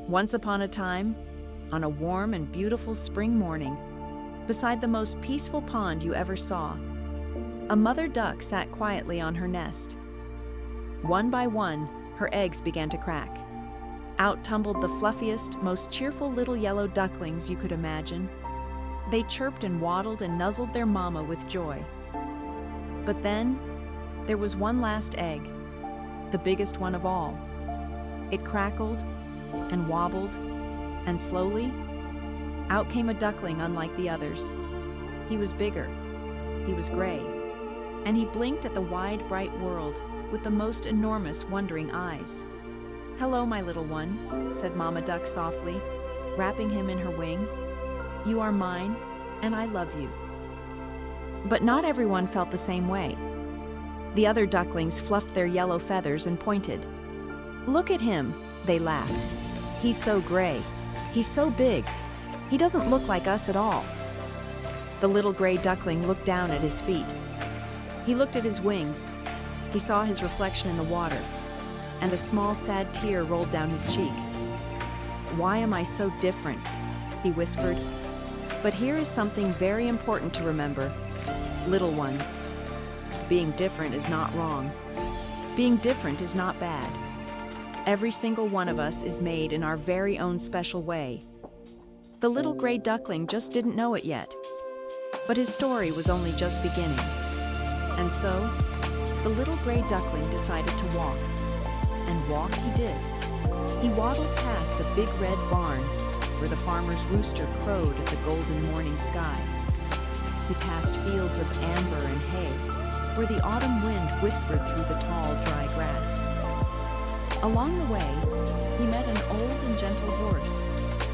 Once upon a time, on a warm and beautiful spring morning, beside the most peaceful pond you ever saw, a mother duck sat quietly on her nest. One by one, her eggs began to crack. Out tumbled the fluffiest, most cheerful little yellow ducklings you could imagine. They chirped and waddled and nuzzled their mama with joy. But then, there was one last egg, the biggest one of all. It crackled and wobbled, and slowly, out came a duckling unlike the others. He was bigger, he was gray, and he blinked at the wide, bright world with the most enormous, wondering eyes. "Hello, my little one," said Mama Duck softly, wrapping him in her wing. "You are mine, and I love you." But not everyone felt the same way. The other ducklings fluffed their yellow feathers and pointed. "Look at him," they laughed. "He's so gray. He's so big. He doesn't look like us at all." The little gray duckling looked down at his feet. He looked at his wings. He saw his reflection in the water, and a small sad tear rolled down his cheek. "Why am I so different?" he whispered. But here is something very important to remember. Little ones, being different is not wrong. Being different is not bad. Every single one of us is made in our very own special way. The little gray duckling just didn't know it yet. But his story was only just beginning. And so, the little gray duckling decided to walk. And walk he did. He waddled past a big red barn where the farmer's rooster crowed at the golden morning sky. He passed fields of amber and hay where the autumn wind whispered through the tall, dry grass. Along the way, he met an old and gentle horse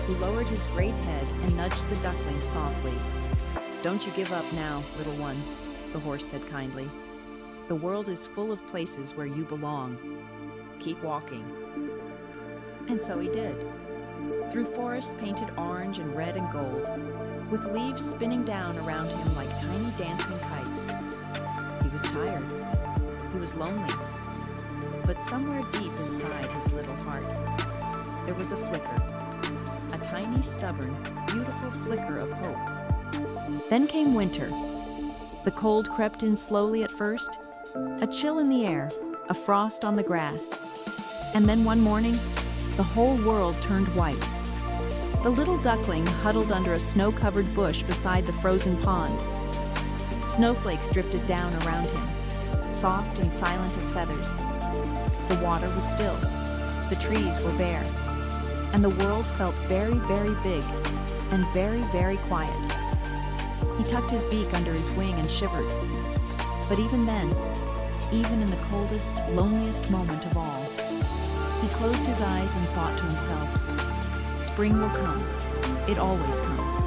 who lowered his great head and nudged the duckling softly. "Don't you give up now, little one," the horse said kindly. "The world is full of places where you belong. Keep walking." And so he did. Through forests painted orange and red and gold, with leaves spinning down around him like tiny dancing kites. He was tired. He was lonely. But somewhere deep inside his little heart, there was a flicker. A tiny, stubborn, beautiful flicker of hope. Then came winter. The cold crept in slowly at first, a chill in the air, a frost on the grass. And then one morning, the whole world turned white. The little duckling huddled under a snow-covered bush beside the frozen pond. Snowflakes drifted down around him, soft and silent as feathers. The water was still, the trees were bare, and the world felt very, very big and very, very quiet. He tucked his beak under his wing and shivered. But even then, even in the coldest, loneliest moment of all, he closed his eyes and thought to himself, "Spring will come. It always comes."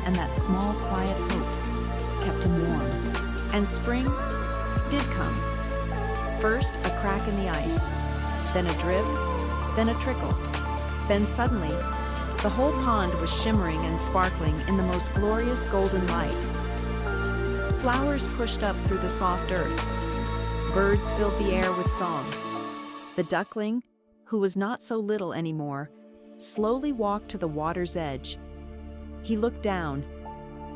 And that small, quiet hope kept him warm. And spring did come. First, a crack in the ice, then a drip, then a trickle. Then suddenly, the whole pond was shimmering and sparkling in the most glorious golden light. Flowers pushed up through the soft earth. Birds filled the air with song. The duckling, who was not so little anymore, slowly walked to the water's edge. He looked down,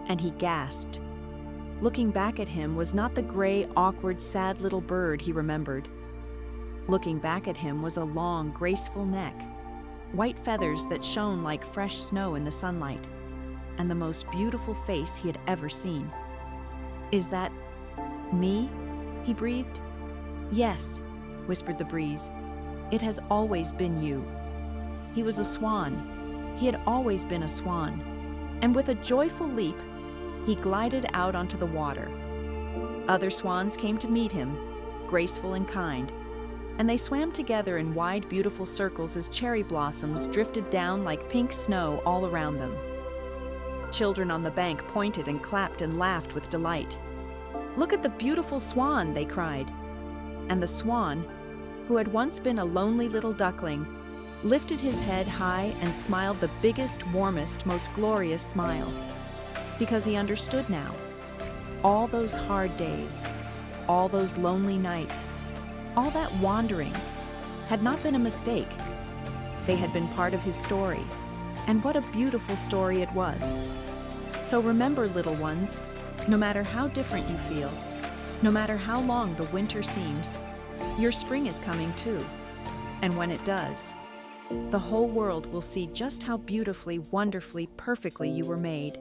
and he gasped. Looking back at him was not the gray, awkward, sad little bird he remembered. Looking back at him was a long, graceful neck, white feathers that shone like fresh snow in the sunlight, and the most beautiful face he had ever seen. "Is that me?" he breathed. "Yes," whispered the breeze. "It has always been you." He was a swan. He had always been a swan. And with a joyful leap, he glided out onto the water. Other swans came to meet him, graceful and kind, and they swam together in wide, beautiful circles as cherry blossoms drifted down like pink snow all around them. Children on the bank pointed and clapped and laughed with delight. "Look at the beautiful swan," they cried. And the swan, who had once been a lonely little duckling, lifted his head high and smiled the biggest, warmest, most glorious smile. Because he understood now. All those hard days, all those lonely nights, all that wandering had not been a mistake. They had been part of his story, and what a beautiful story it was. So remember, little ones, no matter how different you feel, no matter how long the winter seems, your spring is coming too. And when it does, the whole world will see just how beautifully, wonderfully, perfectly you were made.